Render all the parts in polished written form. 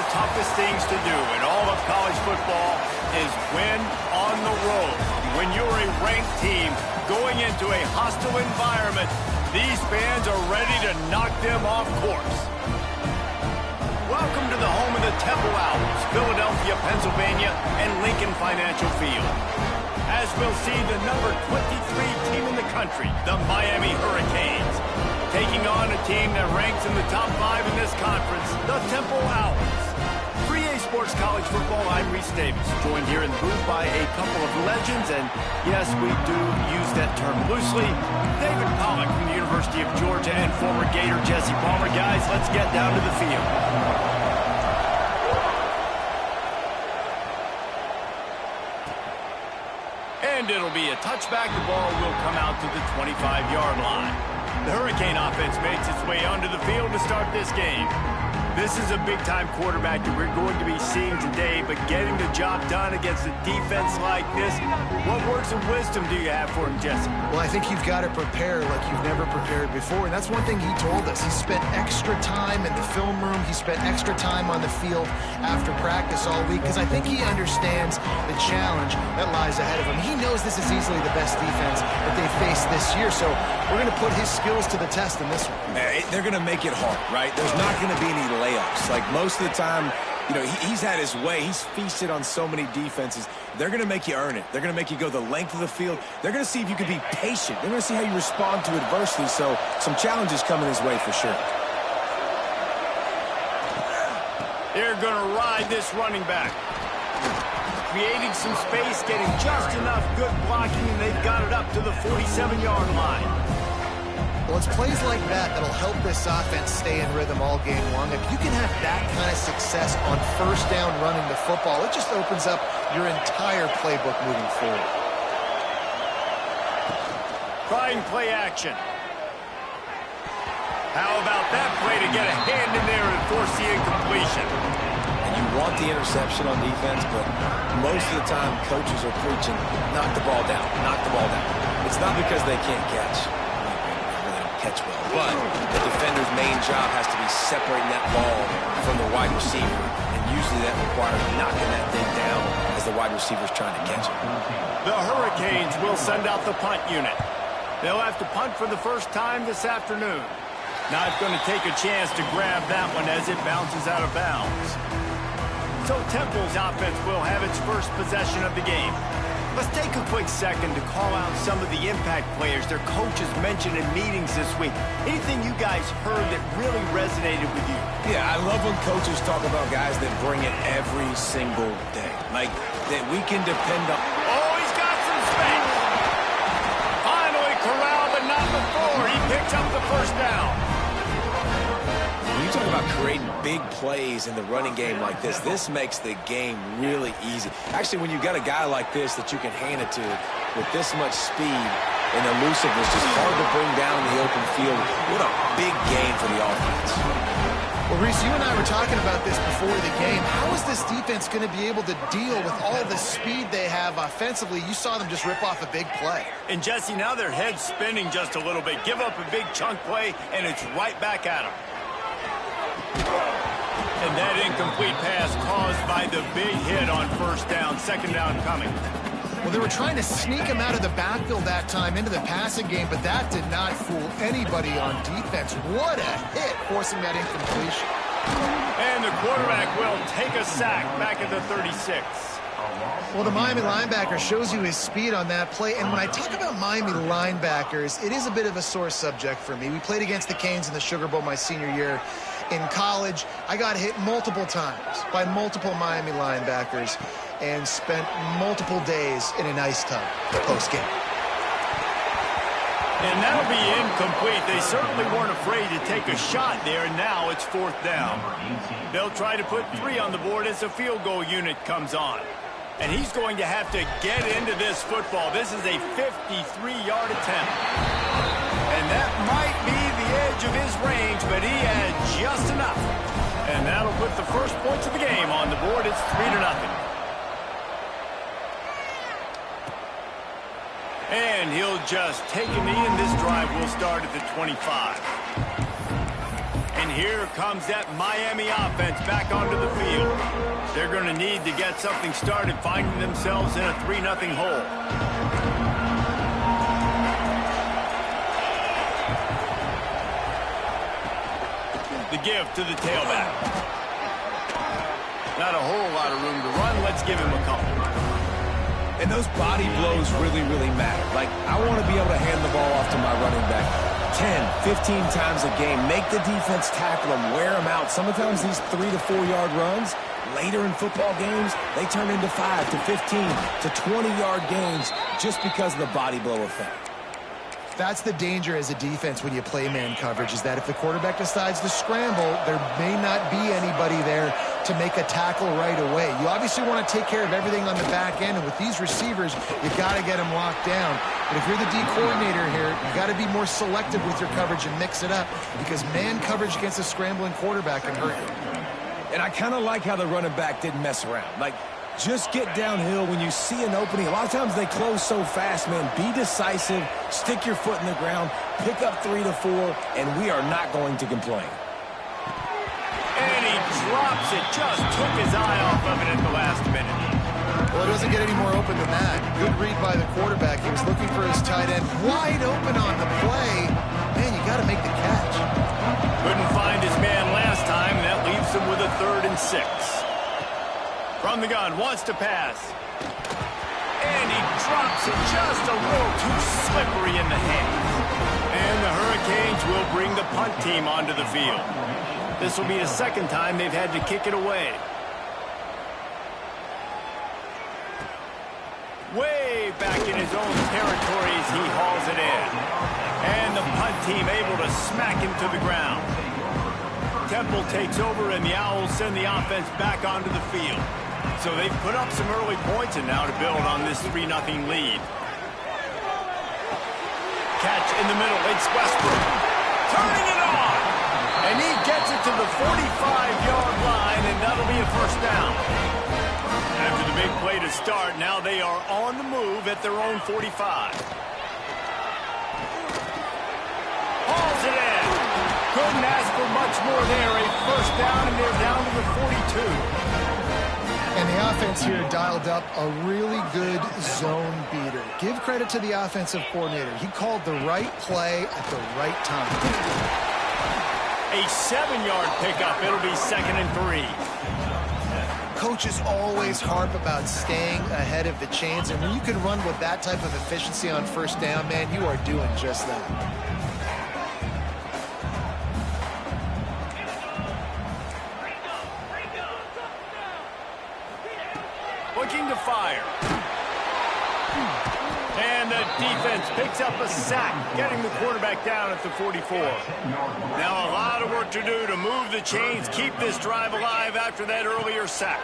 the toughest things to do in all of college football is win on the road. When you're a ranked team going into a hostile environment, these fans are ready to knock them off course. Welcome to the home of the Temple Owls, Philadelphia, Pennsylvania, and Lincoln Financial Field. As we'll see the number 23 team in the country, the Miami Hurricanes, taking on a team that ranks in the top 5 in this conference, the Temple Owls. For EA Sports College Football, I'm Reese Davis, joined here in the booth by a couple of legends, and yes, we do use that term loosely. David Pollack from the University of Georgia and former Gator Jesse Palmer. Guys, let's get down to the field. And it'll be a touchback. The ball will come out to the 25-yard line. The Hurricane offense makes its way onto the field to start this game. This is a big-time quarterback that we're going to be seeing today, but getting the job done against a defense like this, what words of wisdom do you have for him, Jesse? Well, I think you've got to prepare like you've never prepared before, and that's one thing he told us. He spent extra time in the film room. He spent extra time on the field after practice all week, because I think he understands the challenge that lies ahead of him. He knows this is easily the best defense that they faced this year, so we're going to put his skills to the test in this one. They're going to make it hard, right? There's not going to be any layups. Like most of the time, you know, he's had his way. He's feasted on so many defenses. They're going to make you earn it. They're going to make you go the length of the field. They're going to see if you can be patient. They're going to see how you respond to adversity. So some challenges coming his way for sure. They're going to ride this running back. Creating some space, getting just enough good blocking, and they've got it up to the 47-yard line. Well, it's plays like that that'll help this offense stay in rhythm all game long. If you can have that kind of success on first down running the football, it just opens up your entire playbook moving forward. Trying play action. How about that play to get a hand in there and force the incompletion? And you want the interception on defense, but most of the time coaches are preaching, knock the ball down, knock the ball down. It's not because they can't catch well, but the defender's main job has to be separating that ball from the wide receiver, and usually that requires knocking that thing down as the wide receiver's trying to catch it. The Hurricanes will send out the punt unit. They'll have to punt for the first time this afternoon. Not going to take a chance to grab that one as it bounces out of bounds. So Temple's offense will have its first possession of the game. Let's take a quick second to call out some of the impact players their coaches mentioned in meetings this week. Anything you guys heard that really resonated with you? Yeah, I love when coaches talk about guys that bring it every single day. Like, that we can depend on. Oh, he's got some space. Finally corralled, but not before. He picks up the first down. When you talk about creating big plays in the running game like this makes the game really easy. Actually, when you've got a guy like this that you can hand it to with this much speed and elusiveness, just hard to bring down in the open field, what a big game for the offense. Well, Reese, you and I were talking about this before the game. How is this defense going to be able to deal with all the speed they have offensively? You saw them just rip off a big play. And, Jesse, now their head's spinning just a little bit. Give up a big chunk play, and it's right back at them. And that incomplete pass caused by the big hit on first down, second down coming. Well, they were trying to sneak him out of the backfield that time into the passing game, but that did not fool anybody on defense. What a hit, forcing that incompletion. And the quarterback will take a sack back at the 36. Well, the Miami linebacker shows you his speed on that play. And when I talk about Miami linebackers, it is a bit of a sore subject for me. We played against the Canes in the Sugar Bowl my senior year. In college, I got hit multiple times by multiple Miami linebackers and spent multiple days in an ice tub post-game. And that'll be incomplete. They certainly weren't afraid to take a shot there, and now it's fourth down. They'll try to put 3 on the board as the field goal unit comes on. And he's going to have to get into this football. This is a 53-yard attempt. And that might be the edge of his range, but he had just enough. And that'll put the first points of the game on the board. It's 3-0. And he'll just take a knee, and this drive will start at the 25. And here comes that Miami offense back onto the field. They're going to need to get something started, finding themselves in a 3-0 hole. The give to the tailback. Not a whole lot of room to run. Let's give him a couple. And those body blows really, really matter. Like, I want to be able to hand the ball off to my running back 10, 15 times a game. Make the defense tackle them, wear them out. Sometimes these 3 to 4 yard runs, later in football games, they turn into 5 to 15 to 20 yard gains just because of the body blow effect. That's the danger as a defense when you play man coverage, is that if the quarterback decides to scramble, there may not be anybody there to make a tackle right away. You obviously want to take care of everything on the back end, and with these receivers, you got to get them locked down. But if you're the D coordinator here, you got to be more selective with your coverage and mix it up, because man coverage against a scrambling quarterback can hurt you. And I kind of like how the running back didn't mess around. Like, just get downhill when you see an opening. A lot of times they close so fast, man. Be decisive, stick your foot in the ground, pick up 3 to 4, and we are not going to complain. And he drops it, just took his eye off of it at the last minute. Well, it doesn't get any more open than that. Good read by the quarterback. He was looking for his tight end wide open on the play. Man, you got to make the catch. Couldn't find his man last time, and that leaves him with a 3rd and 6. From the gun, wants to pass. And he drops it just a little too slippery in the hands. And the Hurricanes will bring the punt team onto the field. This will be the second time they've had to kick it away. Way back in his own territory as he hauls it in. And the punt team able to smack him to the ground. Temple takes over, and the Owls send the offense back onto the field. So they've put up some early points, and now to build on this 3-0 lead. Catch in the middle. It's Westbrook. Turning it on. And he gets it to the 45-yard line, and that'll be a 1st down. After the big play to start, now they are on the move at their own 45. Hauls it in. Couldn't ask for much more there. A 1st down, and they're down to the 42. And the offense here dialed up a really good zone beater. Give credit to the offensive coordinator. He called the right play at the right time. A 7-yard pickup. It'll be 2nd and 3. Coaches always harp about staying ahead of the chains, and when you can run with that type of efficiency on 1st down, man, you are doing just that. Looking to fire. And the defense picks up a sack, getting the quarterback down at the 44. Now a lot of work to do to move the chains, keep this drive alive after that earlier sack.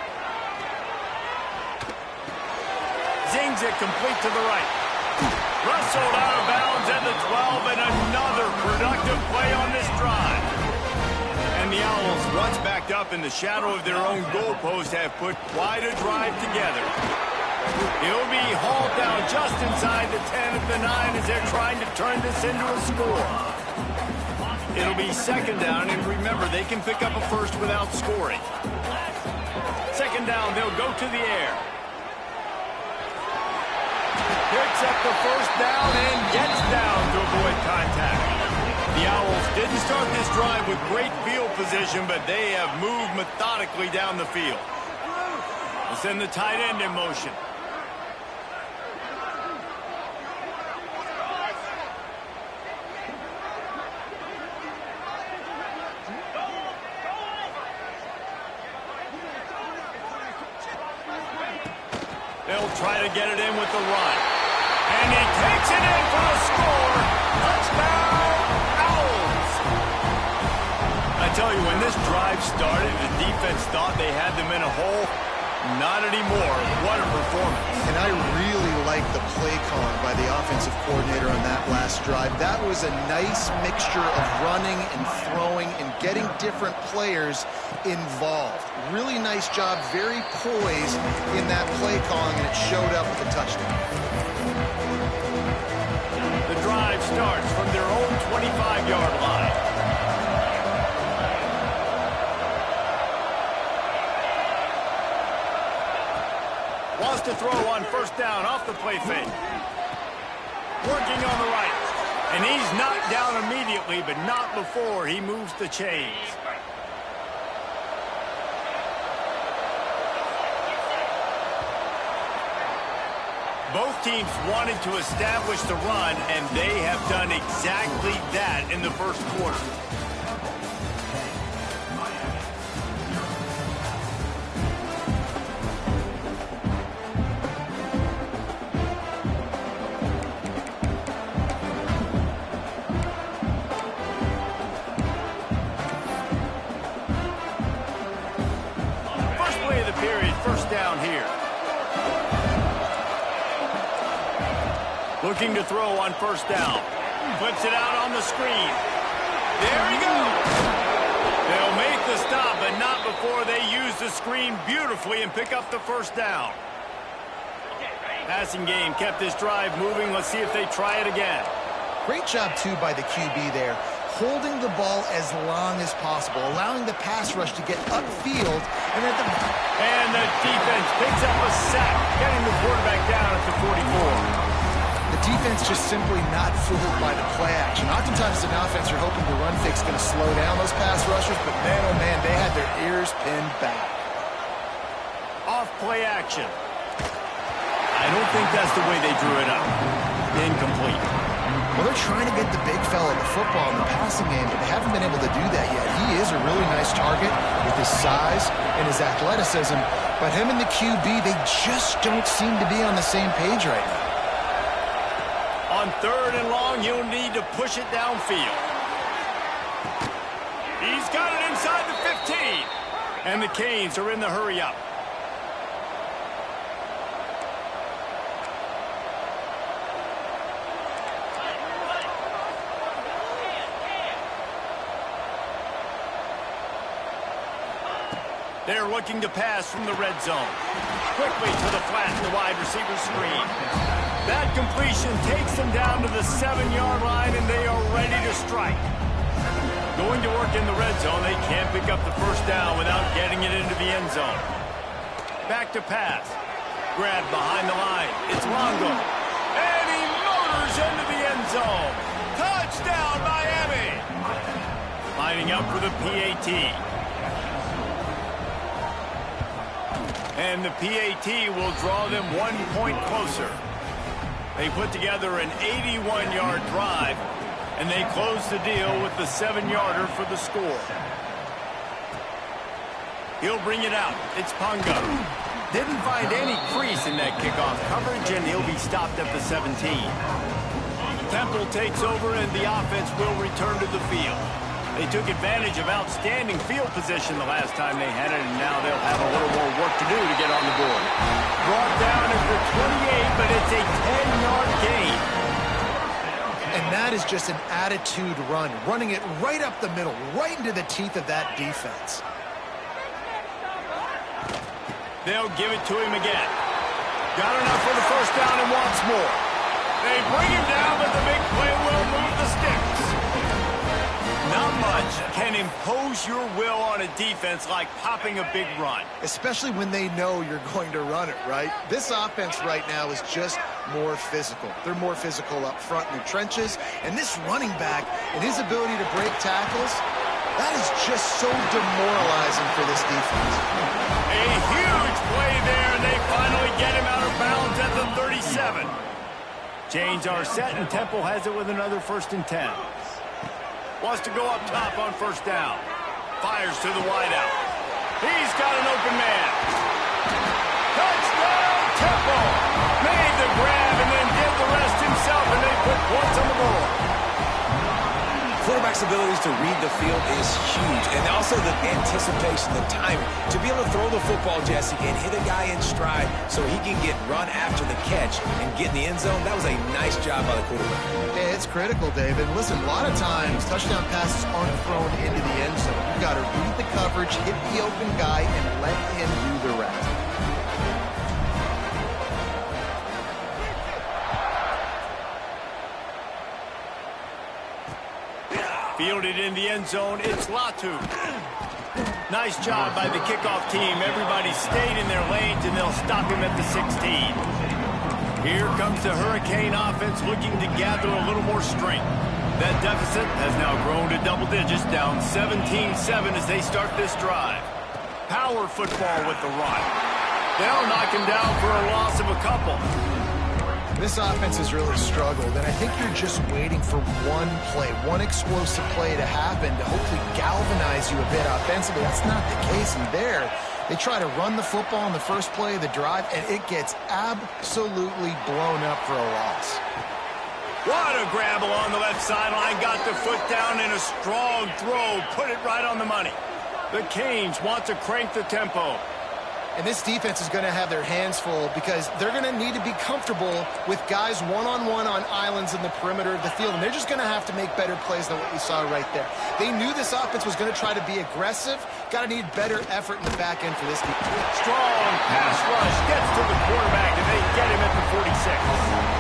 Zings it complete to the right. Wrestled out of bounds at the 12, and another productive play on this drive. And the Owls, once backed up in the shadow of their own goalpost, have put quite a drive together. He'll be hauled down just inside the 10 at the 9 as they're trying to turn this into a score. It'll be 2nd down, and remember, they can pick up a 1st without scoring. 2nd down, they'll go to the air. Picks up the 1st down and gets down to avoid contact. The Owls didn't start this drive with great field position, but they have moved methodically down the field. They'll send the tight end in motion. They'll try to get it in with the run. And he takes it in for a score. Touchdown, Owls. I tell you, when this drive started, the defense thought they had them in a hole. Not anymore. What a performance. And I really like the play calling by the offensive coordinator on that last drive. That was a nice mixture of running and throwing and getting different players involved. Really nice job, very poised in that play calling, and it showed up with a touchdown. The drive starts from their own 25-yard line. to throw on first down off the play fake. Working on the right. And he's knocked down immediately, but not before he moves the chains. Both teams wanted to establish the run, and they have done exactly that in the first quarter. First play of the period, first down here. Looking to throw on first down. Flips it out on the screen. There he goes. They'll make the stop, but not before they use the screen beautifully and pick up the first down. Passing game kept this drive moving. Let's see if they try it again. Great job, too, by the QB there. Holding the ball as long as possible, allowing the pass rush to get upfield. And the defense picks up a sack, getting the quarterback down at the 44. The defense just simply not fooled by the play action. Oftentimes, an offense, you're hoping the run fake's going to slow down those pass rushers, but man, oh man, they had their ears pinned back. Off play action. I don't think that's the way they drew it up. Incomplete. Well, they're trying to get the big fella the football in the passing game, but they haven't been able to do that yet. He is a really nice target with his size and his athleticism, but him and the QB, they just don't seem to be on the same page right now. On third and long, he'll need to push it downfield. He's got it inside the 15. And the Canes are in the hurry-up. They're looking to pass from the red zone. Quickly to the flat, the wide receiver screen. That completion takes them down to the 7-yard line, and they are ready to strike. Going to work in the red zone, they can't pick up the first down without getting it into the end zone. Back to pass. Grab behind the line. It's Longo. And he motors into the end zone. Touchdown, Miami! Lining up for the PAT. And the PAT will draw them 1 point closer. They put together an 81-yard drive, and they close the deal with the 7-yarder for the score. He'll bring it out. It's Pongo. Didn't find any crease in that kickoff coverage, and he'll be stopped at the 17. Temple takes over, and the offense will return to the field. They took advantage of outstanding field position the last time they had it, and now they'll have a little more work to do to get on the board. Brought down at the 28, but it's a 10-yard gain. And that is just an attitude run, running it right up the middle, right into the teeth of that defense. They'll give it to him again. Got enough for the first down and wants more. They bring him down, but the big play will move the sticks. Not much can impose your will on a defense like popping a big run. Especially when they know you're going to run it, right? This offense right now is just more physical. They're more physical up front in the trenches. And this running back and his ability to break tackles, that is just so demoralizing for this defense. A huge play there, and they finally get him out of bounds at the 37. Chains are set, and Temple has it with another 1st and 10. Wants to go up top on first down. Fires to the wideout. He's got an open man. Touchdown, Temple! Made the grab and then did the rest himself, and they put points on the board. Quarterback's abilities to read the field is huge, and also the anticipation, the timing. To be able to throw the football, Jesse, and hit a guy in stride so he can get run after the catch and get in the end zone, that was a nice job by the quarterback. Yeah, it's critical, David. Listen, a lot of times, touchdown passes aren't thrown into the end zone. You've got to read the coverage, hit the open guy, and let him do the rest. Fielded in the end zone, it's Latu. Nice job by the kickoff team. Everybody stayed in their lanes, and they'll stop him at the 16. Here comes the Hurricane offense looking to gather a little more strength. That deficit has now grown to double digits, down 17-7 as they start this drive. Power football with the run. They'll knock him down for a loss of a couple. This offense has really struggled, and I think you're just waiting for one play, one explosive play to happen to hopefully galvanize you a bit offensively. That's not the case in there. They try to run the football in the first play of the drive, and it gets absolutely blown up for a loss. What a grab along the left sideline. Got the foot down in a strong throw. Put it right on the money. The Canes want to crank the tempo. And this defense is going to have their hands full because they're going to need to be comfortable with guys one-on-one on islands in the perimeter of the field. And they're just going to have to make better plays than what we saw right there. They knew this offense was going to try to be aggressive. Got to need better effort in the back end for this defense. Strong pass rush gets to the quarterback, and they get him at the 46.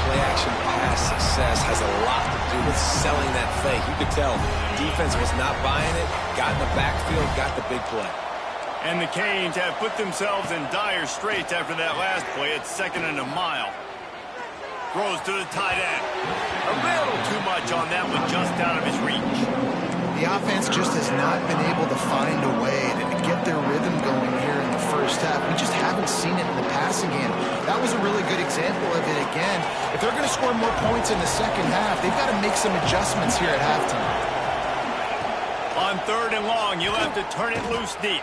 Play-action pass success has a lot to do with selling that fake. You could tell defense was not buying it, got in the backfield, got the big play. And the Canes have put themselves in dire straits after that last play. It's 2nd and a mile. Throws to the tight end. A little too much on that one, just out of his reach. The offense just has not been able to find a way to get their rhythm going here in the first half. We just haven't seen it in the passing game. That was a really good example of it again. If they're going to score more points in the second half, they've got to make some adjustments here at halftime. On 3rd and long, you'll have to turn it loose deep.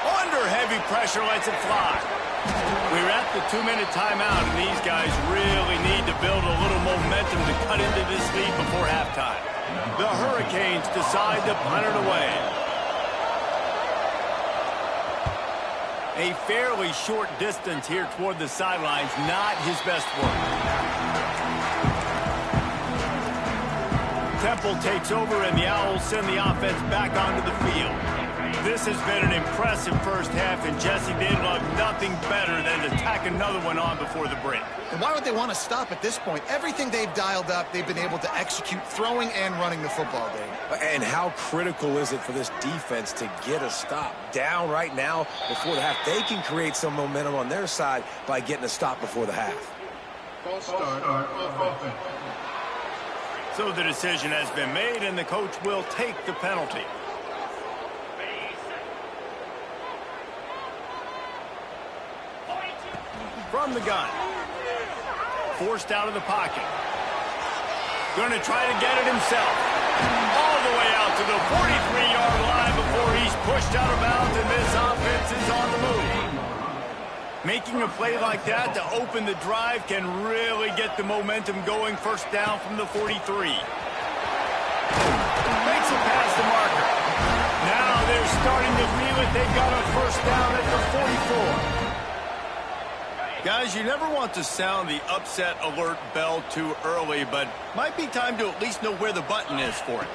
Under heavy pressure, lets it fly. We're at the 2-minute timeout, and these guys really need to build a little momentum to cut into this lead before halftime. The Hurricanes decide to punt it away. A fairly short distance here toward the sidelines, not his best work. Temple takes over, and the Owls send the offense back onto the field. This has been an impressive first half, and Jesse, they'd love nothing better than to tack another one on before the break. And why would they want to stop at this point? Everything they've dialed up, they've been able to execute throwing and running the football, Dave. And how critical is it for this defense to get a stop down right now before the half? They can create some momentum on their side by getting a stop before the half. So the decision has been made, and the coach will take the penalty. From the gun. Forced out of the pocket. Going to try to get it himself. All the way out to the 43-yard line before he's pushed out of bounds, and this offense is on the move. Making a play like that to open the drive can really get the momentum going. First down from the 43. Makes it past the marker. Now they're starting to feel it. They've got a first down at the 44. Guys, you never want to sound the upset alert bell too early, but might be time to at least know where the button is for it.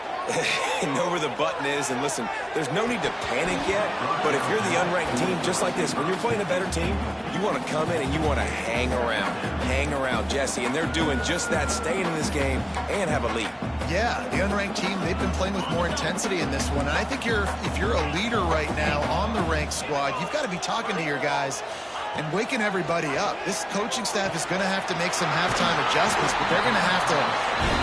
Know where the button is, and listen, there's no need to panic yet, but if you're the unranked team, just like this, when you're playing a better team, you want to come in and you want to hang around, Jesse, and they're doing just that, staying in this game and have a lead. Yeah, the unranked team, they've been playing with more intensity in this one, and I think if you're a leader right now on the ranked squad, you've got to be talking to your guys and waking everybody up. This coaching staff is going to have to make some halftime adjustments, but they're going to have to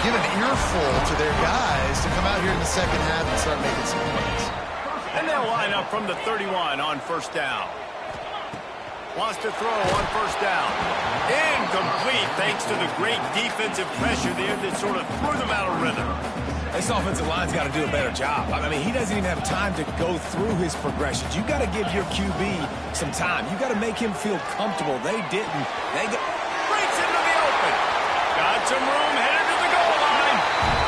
give an earful to their guys to come out here in the second half and start making some plays. And they'll line up from the 31 on first down. Wants to throw on first down. Incomplete thanks to the great defensive pressure there that sort of threw them out of rhythm. This offensive line's got to do a better job. I mean, he doesn't even have time to go through his progressions. You got to give your QB some time. You got to make him feel comfortable. They didn't. Breaks into the open. Got some room, headed to the goal line.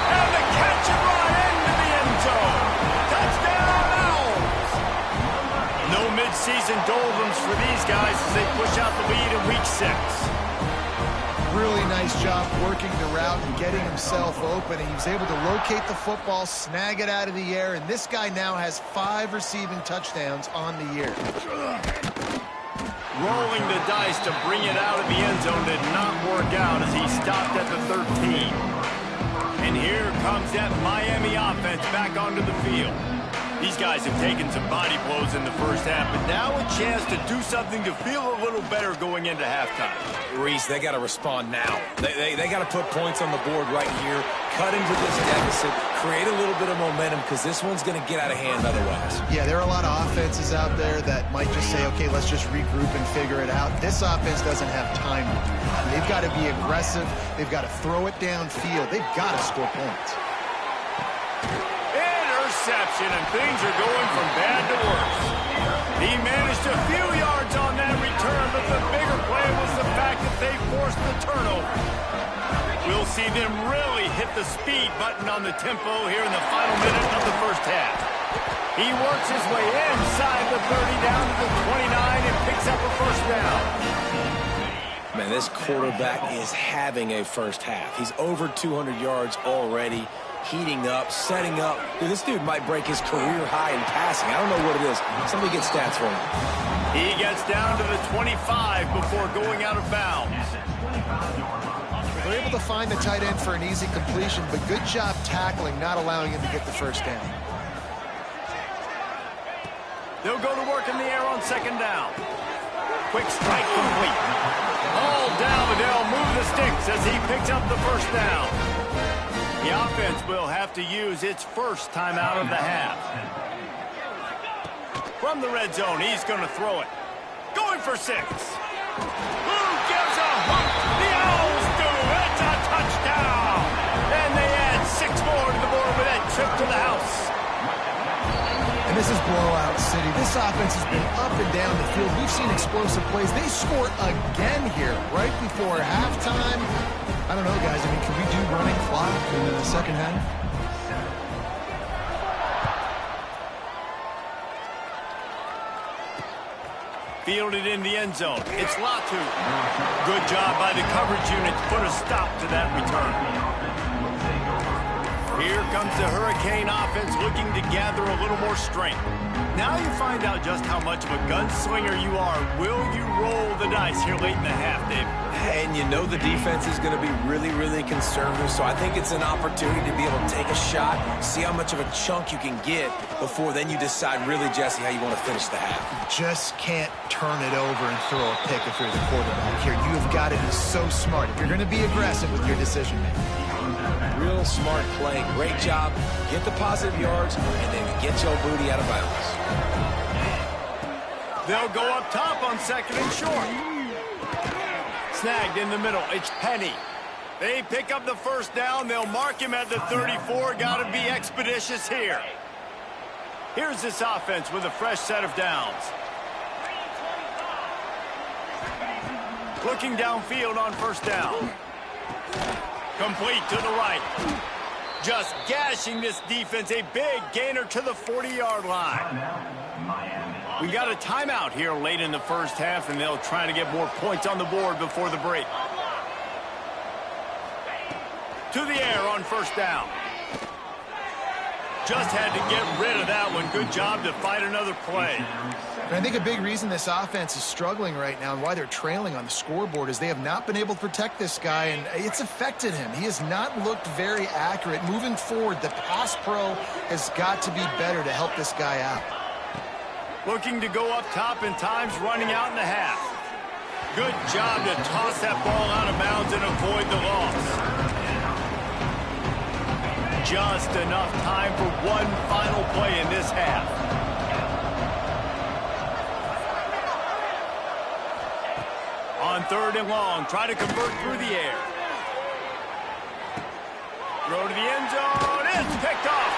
And the catch and run into the end zone. Touchdown, Owls. No midseason doldrums for these guys as they push out the lead in week 6. Really nice job working the route and getting himself open. And he was able to locate the football, snag it out of the air, and this guy now has 5 receiving touchdowns on the year. Rolling the dice to bring it out of the end zone did not work out as he stopped at the 13. And here comes that Miami offense back onto the field. These guys have taken some body blows in the first half, but now a chance to do something to feel a little better going into halftime. Reese, they got to respond now. They got to put points on the board right here, cut into this deficit, create a little bit of momentum, because this one's going to get out of hand otherwise. Yeah, there are a lot of offenses out there that might just say, okay, let's just regroup and figure it out. This offense doesn't have time to do that. They've got to be aggressive. They've got to throw it downfield. They've got to score points. Interception, and things are going from bad to worse. He managed a few yards on that return, but the bigger play was the fact that they forced the turnover. We'll see them really hit the speed button on the tempo here in the final minute of the first half. He works his way inside the 30 down to the 29 and picks up a first down. Man, this quarterback is having a first half. He's over 200 yards already, heating up, setting up. Dude, this dude might break his career high in passing. I don't know what it is. Somebody get stats for him. He gets down to the 25 before going out of bounds. They're able to find the tight end for an easy completion, but good job tackling, not allowing him to get the first down. They'll go to work in the air on second down. Quick strike complete. All down, but they'll move the sticks as he picks up the first down. The offense will have to use its first timeout of the half. From the red zone, he's going to throw it. Going for 6. Who gives a hook? The Owls do. It's a touchdown. And they add 6 more to the board with that trip to the house. And this is blowout city. This offense has been up and down the field. We've seen explosive plays. They score again here right before halftime. I don't know, guys. I mean, can we do running clock in the second half? Fielded in the end zone. It's Latu. Good job by the coverage unit to put a stop to that return. Here comes the Hurricane offense looking to gather a little more strength. Now you find out just how much of a gunslinger you are. Will you roll the dice here late in the half, Dave? And you know the defense is going to be really, really conservative, so I think it's an opportunity to be able to take a shot, see how much of a chunk you can get before then you decide really, Jesse, how you want to finish the half. You just can't turn it over and throw a pick if you're the quarterback here. You have got to be so smart if you're going to be aggressive with your decision-making. Real smart play. Great job. Get the positive yards, and then get your booty out of bounds. They'll go up top on second and short. Snagged in the middle. It's Penny. They pick up the first down. They'll mark him at the 34. Got to be expeditious here. Here's this offense with a fresh set of downs. Looking downfield on first down. Complete to the right. Just gashing this defense. A big gainer to the 40-yard line. We got a timeout here late in the first half, and they'll try to get more points on the board before the break. To the air on first down. Just had to get rid of that one. Good job to find another play. And I think a big reason this offense is struggling right now and why they're trailing on the scoreboard is they have not been able to protect this guy, and it's affected him. He has not looked very accurate. Moving forward, the pass pro has got to be better to help this guy out. Looking to go up top and times running out in the half. Good job to toss that ball out of bounds and avoid the loss. Just enough time for one final play in this half. On third and long, try to convert through the air. Throw to the end zone. It's picked off.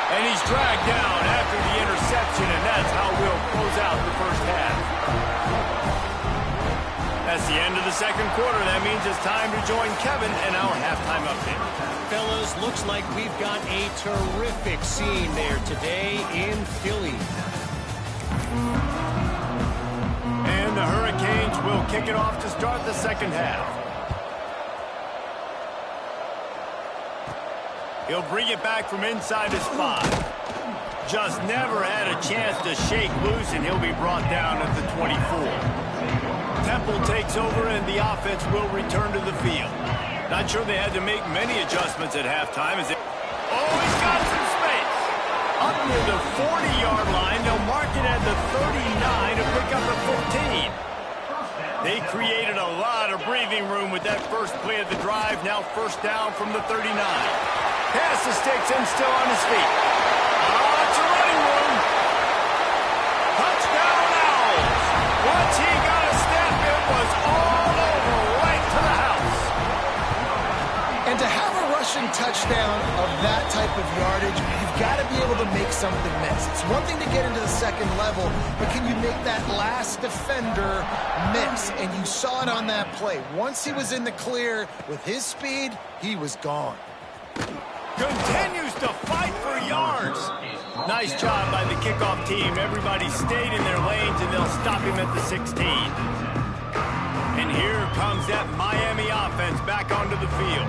And he's dragged down after the interception, and that's how we'll close out the first half. That's the end of the second quarter. That means it's time to join Kevin and our halftime update. Fellas, looks like we've got a terrific scene there today in Philly. And the Hurricanes will kick it off to start the second half. He'll bring it back from inside his 5. Just never had a chance to shake loose, and he'll be brought down at the 24. Temple takes over, and the offense will return to the field. Not sure they had to make many adjustments at halftime. Oh, he's got some space. Up near the 40-yard line. They'll mark it at the 39 to pick up a 15. They created a lot of breathing room with that first play of the drive. Now first down from the 39. Pass the sticks and still on his feet. Oh, it's a running room. Touchdown Owls. Once he got a step, it was all over right to the house. And to have a rushing touchdown of that type of yardage, you've got to be able to make something miss. It's one thing to get into the second level, but can you make that last defender miss? And you saw it on that play. Once he was in the clear with his speed, he was gone. Continues to fight for yards. Nice job by the kickoff team. Everybody stayed in their lanes, and they'll stop him at the 16. And here comes that Miami offense back onto the field.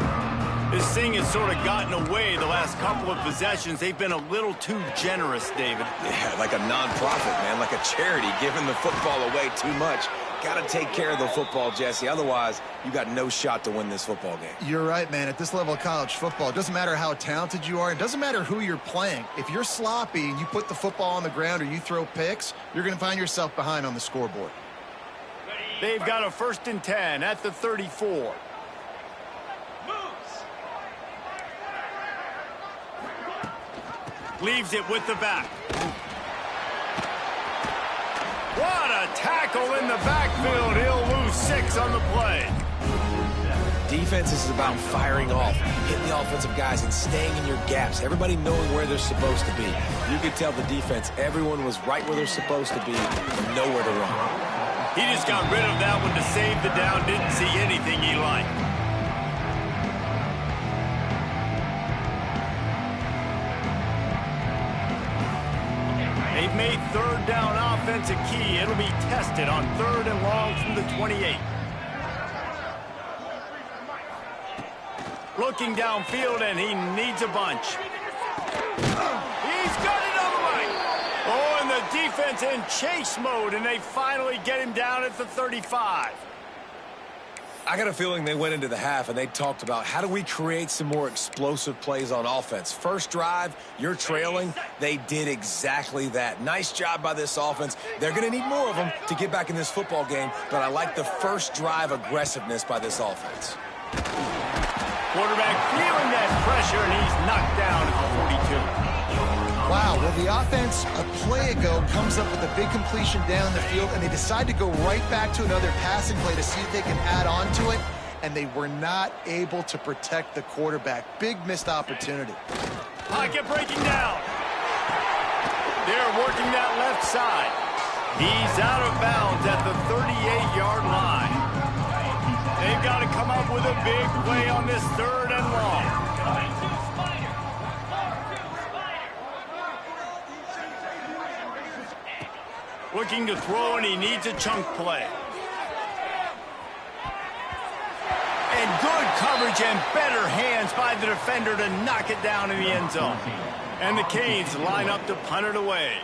This thing has sort of gotten away the last couple of possessions. They've been a little too generous, David. Yeah, like a non-profit, man, like a charity, giving the football away too much. Got to take care of the football, Jesse. Otherwise, you got no shot to win this football game. You're right, man. At this level of college football, it doesn't matter how talented you are. It doesn't matter who you're playing. If you're sloppy and you put the football on the ground or you throw picks, you're going to find yourself behind on the scoreboard. They've got a 1st and 10 at the 34. Leaves it with the back. What a tackle in the backfield. He'll lose 6 on the play. Defense is about firing off, hitting the offensive guys, and staying in your gaps. Everybody knowing where they're supposed to be. You could tell the defense, everyone was right where they're supposed to be and nowhere to run. He just got rid of that one to save the down. Didn't see anything he liked. They've made 3rd down offense a key. It'll be tested on 3rd and long from the 28. Looking downfield, and he needs a bunch. He's got it on the right. Oh, and the defense in chase mode, and they finally get him down at the 35. I got a feeling they went into the half and they talked about how do we create some more explosive plays on offense. First drive, you're trailing. They did exactly that. Nice job by this offense. They're going to need more of them to get back in this football game, but I like the first drive aggressiveness by this offense. Quarterback feeling that pressure, and he's knocked down at the 42. Wow, well, the offense a play ago comes up with a big completion down the field, and they decide to go right back to another passing play to see if they can add on to it, and they were not able to protect the quarterback. Big missed opportunity. Pocket breaking down. They're working that left side. He's out of bounds at the 38-yard line. They've got to come up with a big play on this 3rd and long. Looking to throw, and he needs a chunk play. And good coverage and better hands by the defender to knock it down in the end zone. And the Canes line up to punt it away.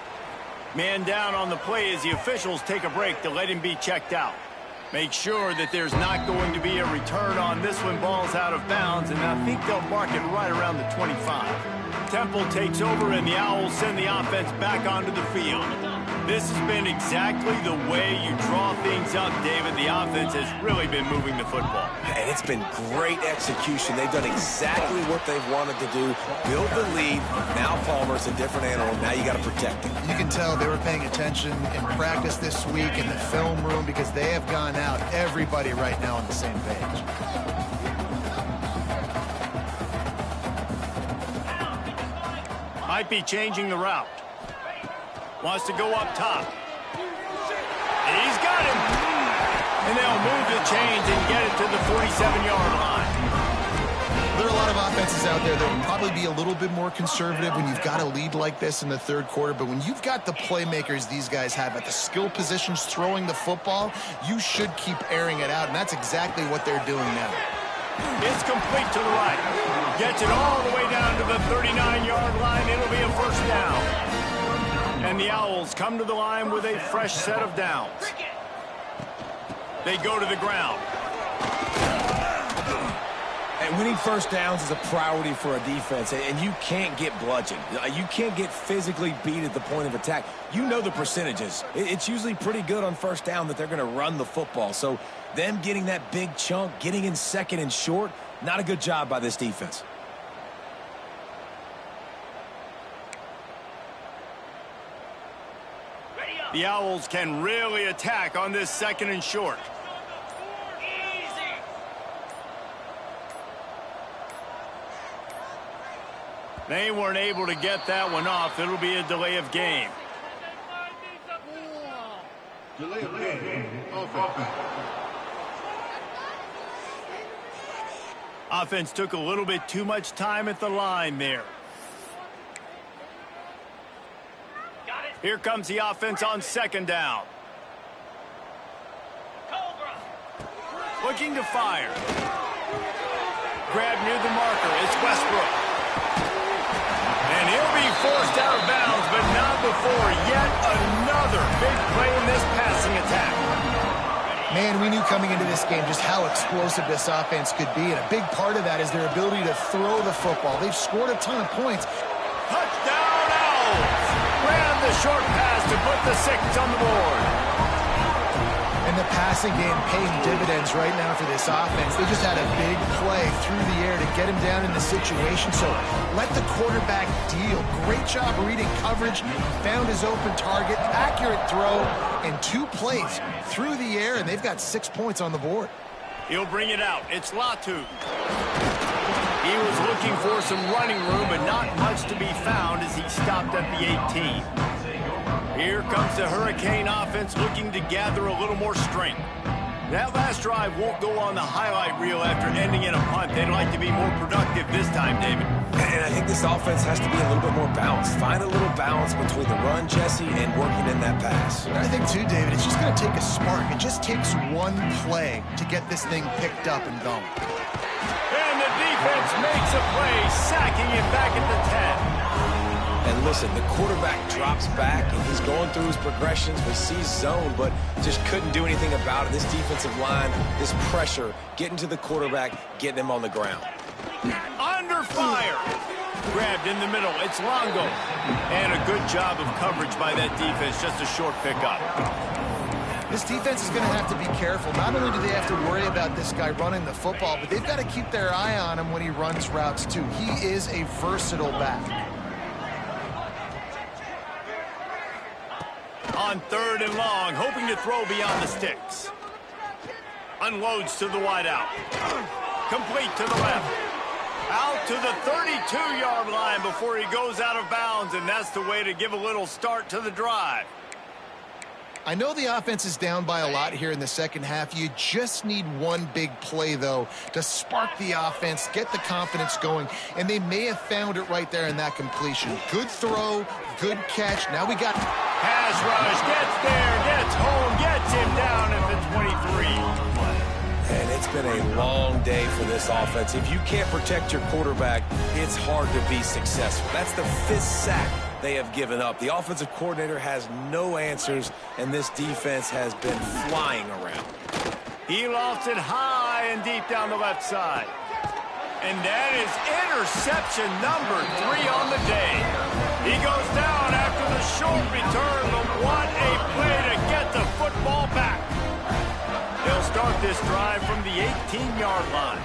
Man down on the play as the officials take a break to let him be checked out. Make sure that there's not going to be a return on this one. Ball's out of bounds, and I think they'll mark it right around the 25. Temple takes over, and the Owls send the offense back onto the field. This has been exactly the way you draw things up, David. The offense has really been moving the football. And it's been great execution. They've done exactly what they've wanted to do. Build the lead. Now Palmer's a different animal. Now you got to protect him. You can tell they were paying attention in practice this week in the film room because they have gone out, everybody right now on the same page. Might be changing the route. Wants to go up top. He's got him. And they'll move the chains and get it to the 47-yard line. There are a lot of offenses out there that will probably be a little bit more conservative when you've got a lead like this in the 3rd quarter. But when you've got the playmakers these guys have at the skill positions throwing the football, you should keep airing it out. And that's exactly what they're doing now. It's complete to the right. Gets it all the way down to the 39-yard line. It'll be a 1st down. And the Owls come to the line with a fresh set of downs. They go to the ground. And winning first downs is a priority for a defense, and you can't get bludgeoned. You can't get physically beat at the point of attack. You know the percentages. It's usually pretty good on first down that they're going to run the football. So them getting that big chunk, getting in second and short, not a good job by this defense. The Owls can really attack on this second and short. They weren't able to get that one off. It'll be a delay of game. Delay of game. Offense. Offense took a little bit too much time at the line there. Here comes the offense on second down. Looking to fire. Grab near the marker. It's Westbrook. And he'll be forced out of bounds, but not before yet another big play in this passing attack. Man, we knew coming into this game just how explosive this offense could be, and a big part of that is their ability to throw the football. They've scored a ton of points. Touchdown, Owls! Grab the short pass to put the 6 on the board. And the passing game paying dividends right now for this offense. They just had a big play through the air to get him down in the situation. So let the quarterback deal. Great job reading coverage. Found his open target. Accurate throw. And 2 plays through the air. And they've got 6 points on the board. He'll bring it out. It's Latu. He was looking for some running room, but not much to be found as he stopped at the 18. Here comes the Hurricane offense looking to gather a little more strength. That last drive won't go on the highlight reel after ending in a punt. They'd like to be more productive this time, David. And I think this offense has to be a little bit more balanced. Find a little balance between the run, Jesse, and working in that pass. I think, too, David, it's just going to take a spark. It just takes one play to get this thing picked up and going. And the defense makes a play, sacking it back at the 10. And listen, the quarterback drops back, and he's going through his progressions. We see zone, but just couldn't do anything about it. This defensive line, this pressure, getting to the quarterback, getting him on the ground. Under fire. Grabbed in the middle. It's Longo. And a good job of coverage by that defense. Just a short pickup. This defense is going to have to be careful. Not only do they have to worry about this guy running the football, but they've got to keep their eye on him when he runs routes, too. He is a versatile back. On 3rd and long, hoping to throw beyond the sticks. Unloads to the wideout. Complete to the left. Out to the 32-yard line before he goes out of bounds, and that's the way to give a little start to the drive. I know the offense is down by a lot here in the second half. You just need one big play, though, to spark the offense, get the confidence going, and they may have found it right there in that completion. Good throw, good catch. Now we got... Pass rush, gets there, gets home, gets him down at the 23. And it's been a long day for this offense. If you can't protect your quarterback, it's hard to be successful. That's the 5th sack they have given up. The offensive coordinator has no answers, and this defense has been flying around. He lofts it high and deep down the left side. And that is interception number 3 on the day. He goes down after the short return, but what a play to get the football back. They'll start this drive from the 18-yard line.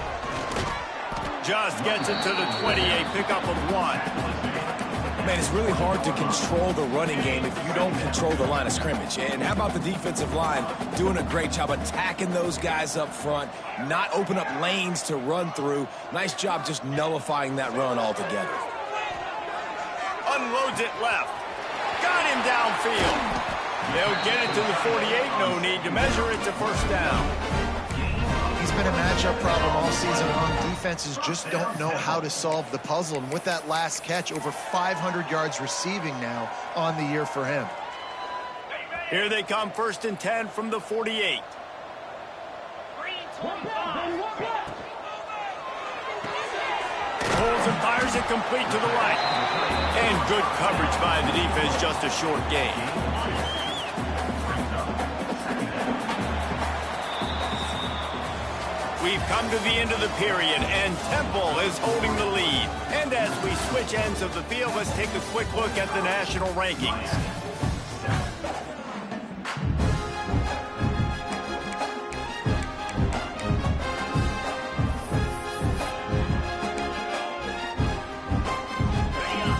Just gets it to the 28, pickup of 1. Man, it's really hard to control the running game if you don't control the line of scrimmage. And how about the defensive line doing a great job attacking those guys up front, not open up lanes to run through. Nice job just nullifying that run altogether. Unloads it left. Got him downfield. They'll get it to the 48. No need to measure it to first down. He's been a matchup problem all season long. Defenses just don't know how to solve the puzzle. And with that last catch, over 500 yards receiving now on the year for him. Here they come, 1st and 10 from the 48. Pulls and fires it complete to the right. And good coverage by the defense, just a short gain. We've come to the end of the period, and Temple is holding the lead. And as we switch ends of the field, let's take a quick look at the national rankings.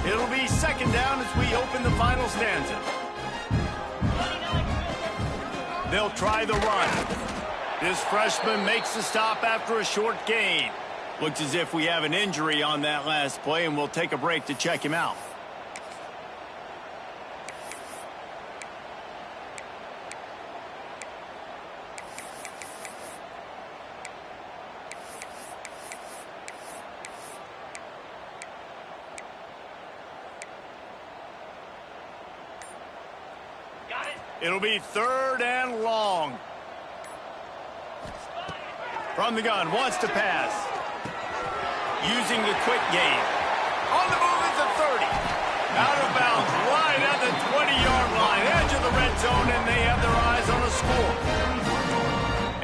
It'll be second down as we open the final stanza. They'll try the run. This freshman makes the stop after a short gain. Looks as if we have an injury on that last play, and we'll take a break to check him out. It'll be third and long. From the gun, wants to pass. Using the quick game. On the move at the 30. Out of bounds, right at the 20-yard line. Edge of the red zone, and they have their eyes on a score.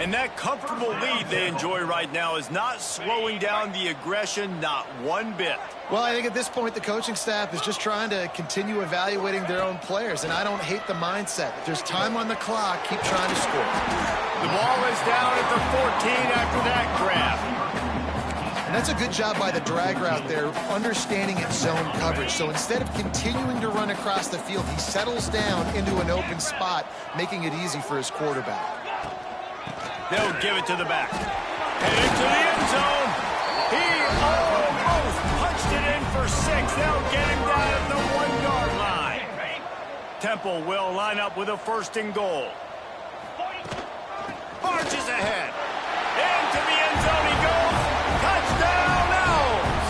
And that comfortable lead they enjoy right now is not slowing down the aggression, not one bit. Well, I think at this point, the coaching staff is just trying to continue evaluating their own players, and I don't hate the mindset. If there's time on the clock, keep trying to score. The ball is down at the 14 after that grab. And that's a good job by the drag route there, understanding its zone coverage. So instead of continuing to run across the field, he settles down into an open spot, making it easy for his quarterback. They'll give it to the back. Headed to the end zone. He almost punched it in for 6. They'll get him down at the 1-yard line. Temple will line up with a first and goal. Marches ahead. Into the end zone he goes. Touchdown, Owls!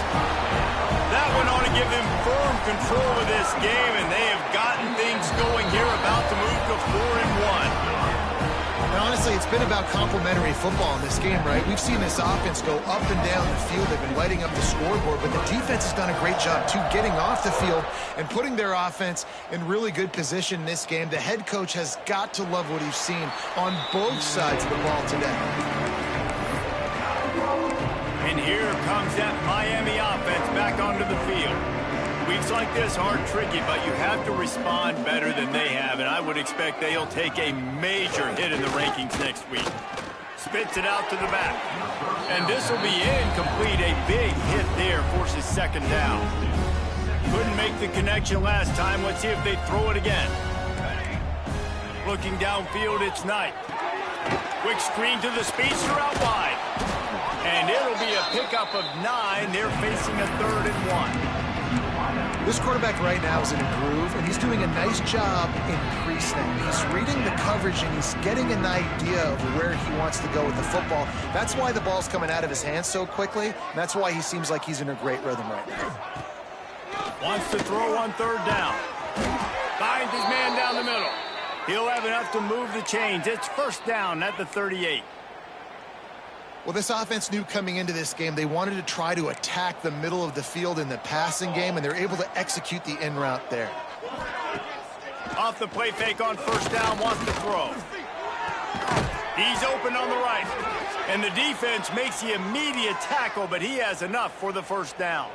That one ought to give them firm control of this game, and they have gotten things going here, about to move to 4-1. And honestly, it's been about complementary football in this game, right? We've seen this offense go up and down the field. They've been lighting up the scoreboard, but the defense has done a great job, too, getting off the field and putting their offense in really good position in this game. The head coach has got to love what he's seen on both sides of the ball today. And here comes that Miami offense back onto the field. Weeks like this are tricky, but you have to respond better than they have, and I would expect they'll take a major hit in the rankings next week. Spits it out to the back. And this will be incomplete. A big hit there forces second down. Couldn't make the connection last time. Let's see if they throw it again. Looking downfield, it's Knight. Quick screen to the speedster out wide. And it'll be a pickup of 9. They're facing a 3rd and 1. This quarterback right now is in a groove, and he's doing a nice job in pre-snap. He's reading the coverage, and he's getting an idea of where he wants to go with the football. That's why the ball's coming out of his hands so quickly, and that's why he seems like he's in a great rhythm right now. Wants to throw on 3rd down. Finds his man down the middle. He'll have enough to move the chains. It's 1st down at the 38. Well, this offense knew coming into this game they wanted to try to attack the middle of the field in the passing game, and they're able to execute the in route there. Off the play fake on 1st down, wants to throw. He's open on the right. And the defense makes the immediate tackle, but he has enough for the 1st down.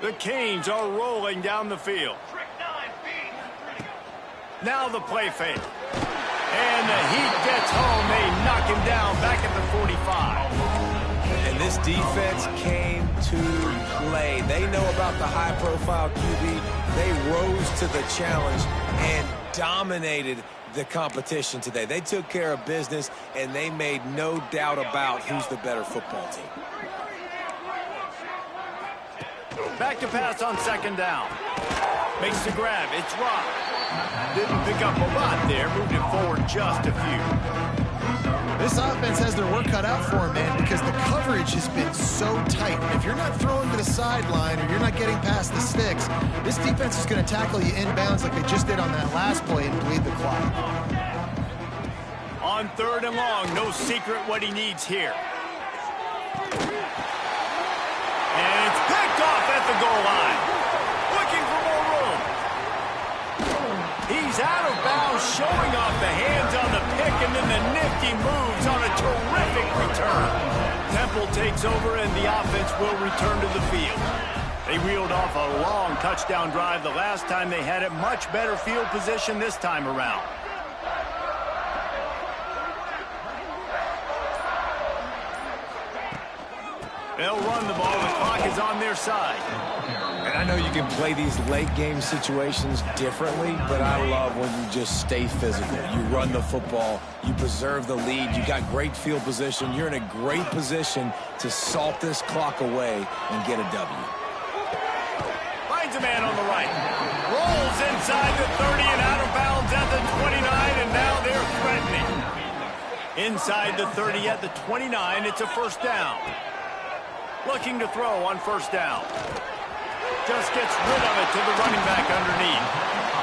The Canes are rolling down the field. Now the play fake. And the heat gets home. They knock him down back at the 45. And this defense came to play. They know about the high-profile QB. They rose to the challenge and dominated the competition today. They took care of business, and they made no doubt about who's the better football team. Back to pass on 2nd down. Makes the grab. It's Rock. Didn't pick up a lot there. Moved it forward just a few. This offense has their work cut out for them, man, because the coverage has been so tight. And if you're not throwing to the sideline or you're not getting past the sticks, this defense is going to tackle you inbounds like they just did on that last play and bleed the clock. On 3rd and long, no secret what he needs here. And it's picked off at the goal line. Looking for more room. He's out of bounds, showing off the hands on the pick, and then the nifty moves on a terrific return. Temple takes over, and the offense will return to the field. They reeled off a long touchdown drive the last time they had it. Much better field position this time around. They'll run the ball. The clock is on their side. And I know you can play these late game situations differently, but I love when you just stay physical. You run the football, you preserve the lead, you got great field position, you're in a great position to salt this clock away and get a W. Finds a man on the right. Rolls inside the 30 and out of bounds at the 29, and now they're threatening. Inside the 30 at the 29, it's a first down. Looking to throw on first down. Just gets rid of it to the running back underneath.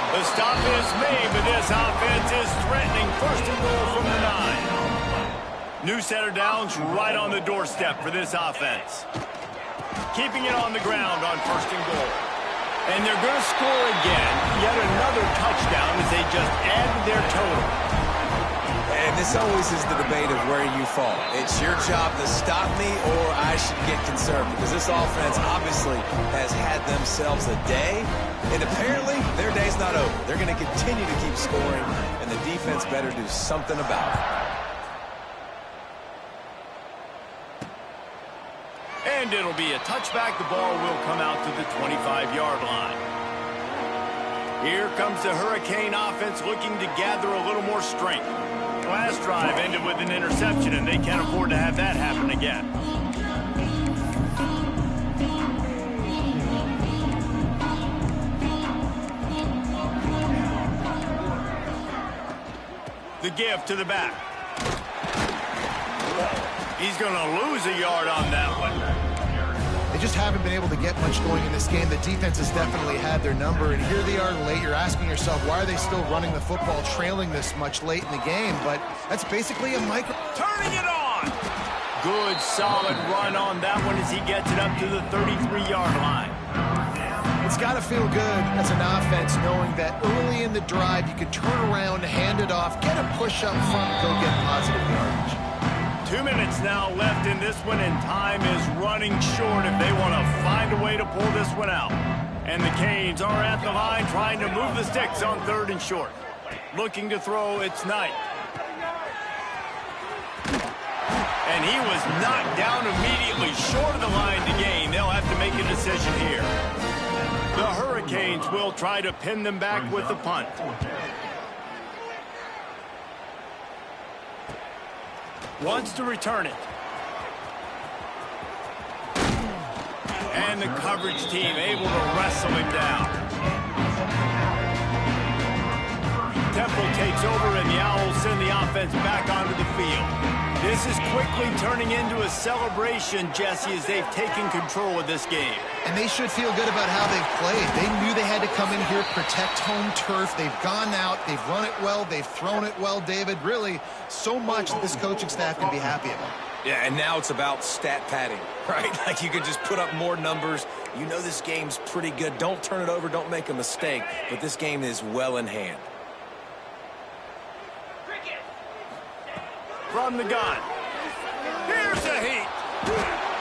The stop is made, but this offense is threatening first and goal from the 9. New set of downs right on the doorstep for this offense. Keeping it on the ground on first and goal. And they're going to score again. Yet another touchdown as they just added their total. And this always is the debate of where you fall. It's your job to stop me, or I should get concerned, because this offense obviously has had themselves a day, and apparently their day's not over. They're going to continue to keep scoring, and the defense better do something about it. And it'll be a touchback. The ball will come out to the 25-yard line. Here comes the Hurricane offense looking to gather a little more strength. Last drive ended with an interception, and they can't afford to have that happen again. The give to the back. He's going to lose a yard on that one. They just haven't been able to get much going in this game. The defense has definitely had their number, and here they are late. You're asking yourself, why are they still running the football, trailing this much late in the game? But that's basically a micro. Turning it on! Good, solid run on that one as he gets it up to the 33-yard line. It's got to feel good as an offense knowing that early in the drive you can turn around, hand it off, get a push up front, go get positive yardage. 2 minutes now left in this one, and time is running short if they want to find a way to pull this one out. And the Canes are at the line trying to move the sticks on 3rd and short. Looking to throw, it's Knight. And he was knocked down immediately short of the line to gain. They'll have to make a decision here. The Hurricanes will try to pin them back with the punt. Wants to return it. And the coverage team able to wrestle him down. Temple takes over, and the Owls send the offense back onto the field. This is quickly turning into a celebration, Jesse, as they've taken control of this game. And they should feel good about how they've played. They knew they had to come in here, protect home turf. They've gone out, they've run it well, they've thrown it well, David. Really, so much that this coaching staff can be happy about. Yeah, and now it's about stat padding, right? Like you can just put up more numbers. You know this game's pretty good. Don't turn it over, don't make a mistake. But this game is well in hand. From the gun. Here's a heat.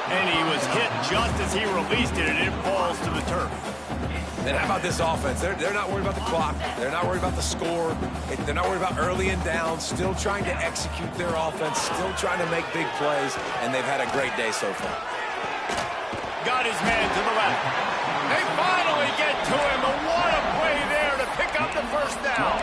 And he was hit just as he released it, and it falls to the turf. And how about this offense? They're not worried about the clock. They're not worried about the score. They're not worried about early and down. Still trying to execute their offense. Still trying to make big plays. And they've had a great day so far. Got his man to the left. They finally get to him. But what a play there to pick up the first down.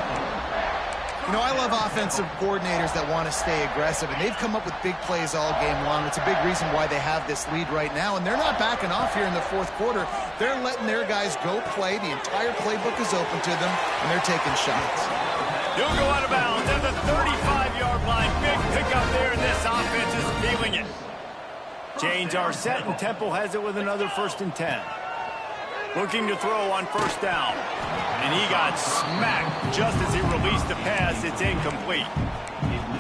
You know, I love offensive coordinators that want to stay aggressive, and they've come up with big plays all game long. It's a big reason why they have this lead right now, and they're not backing off here in the 4th quarter. They're letting their guys go play. The entire playbook is open to them, and they're taking shots. He'll go out of bounds at the 35-yard line. Big pickup there, and this offense is feeling it. Chains are set, and Temple has it with another 1st and 10. Looking to throw on first down. And he got smacked just as he released the pass. It's incomplete.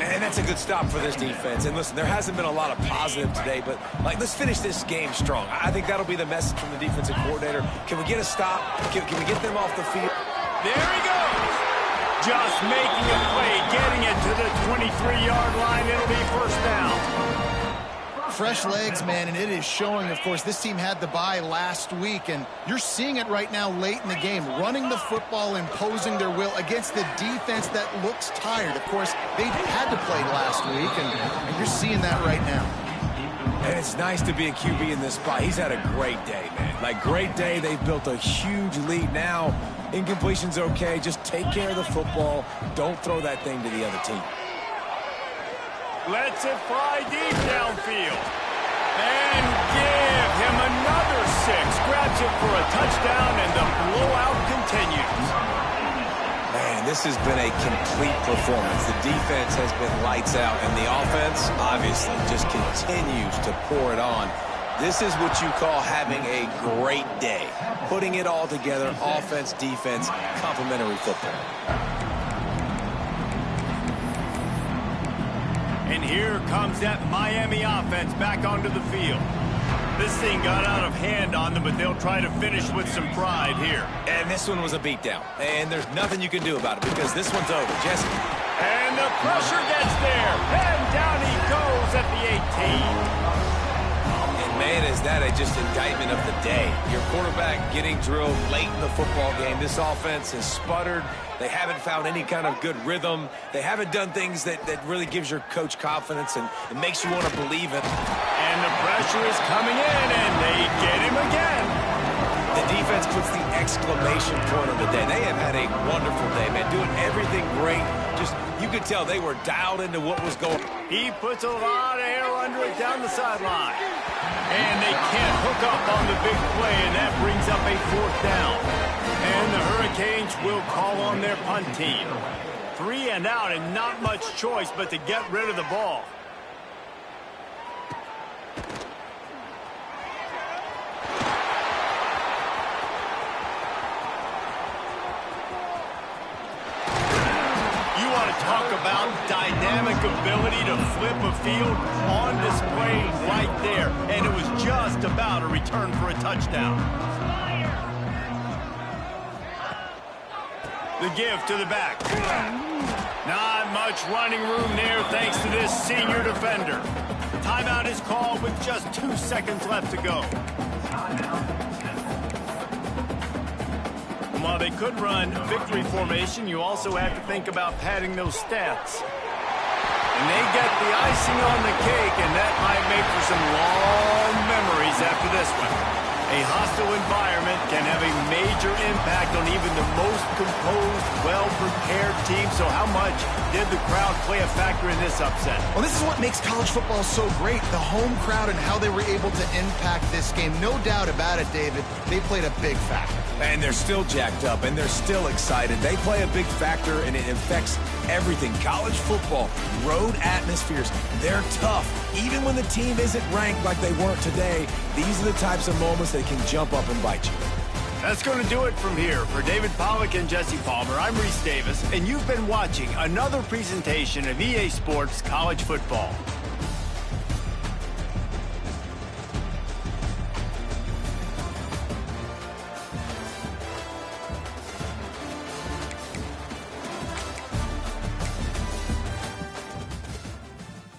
And that's a good stop for this defense. And listen, there hasn't been a lot of positive today, but let's finish this game strong. I think that'll be the message from the defensive coordinator. Can we get a stop? Can we get them off the field? There he goes. Just making a play, getting it to the 23-yard line. It'll be first down. fresh legs, man, and it is showing. Of course, this team had the bye last week, and you're seeing it right now late in the game, running the football, imposing their will against the defense that looks tired. Of course, they had to play last week, and you're seeing that right now. And it's nice to be a QB in this spot. He's had a great day, man. Like, great day. They've built a huge lead now. Incompletion's okay. Just take care of the football. Don't throw that thing to the other team. Lets it fly deep downfield. And give him another 6. Grabs it for a touchdown, and the blowout continues. Man, this has been a complete performance. The defense has been lights out, and the offense, obviously, just continues to pour it on. This is what you call having a great day. Putting it all together, offense, defense, complementary football. And here comes that Miami offense back onto the field. This thing got out of hand on them, but they'll try to finish with some pride here. And this one was a beatdown. And there's nothing you can do about it because this one's over. Jesse. And the pressure gets there. And down he goes at the 18. And man, is that just indictment of the day. Your quarterback getting drilled late in the football game. This offense has sputtered. They haven't found any kind of good rhythm. They haven't done things that really gives your coach confidence and it makes you want to believe it. And the pressure is coming in, and they get him again. The defense puts the exclamation point on the day. They have had a wonderful day, man, doing everything great. Just, you could tell they were dialed into what was going on. He puts a lot of air under it down the sideline. And they can't hook up on the big play, and that brings up a 4th down. And the Hurricanes will call on their punt team. 3 and out, and not much choice but to get rid of the ball. Talk about dynamic ability to flip a field on display right there. And it was just about a return for a touchdown. The give to the back. Not much running room there thanks to this senior defender. Timeout is called with just 2 seconds left to go. While they could run victory formation, you also have to think about padding those stats. And they get the icing on the cake, and that might make for some long memories after this one. A hostile environment can have a major impact on even the most composed, well-prepared team. So how much did the crowd play a factor in this upset? Well, this is what makes college football so great, the home crowd and how they were able to impact this game. No doubt about it, David. They played a big factor. And they're still jacked up, and they're still excited. They play a big factor, and it affects everything. College football, road atmospheres, they're tough. Even when the team isn't ranked like they weren't today, these are the types of moments that can jump up and bite you. That's going to do it from here. For David Pollack and Jesse Palmer, I'm Reese Davis, and you've been watching another presentation of EA Sports College Football.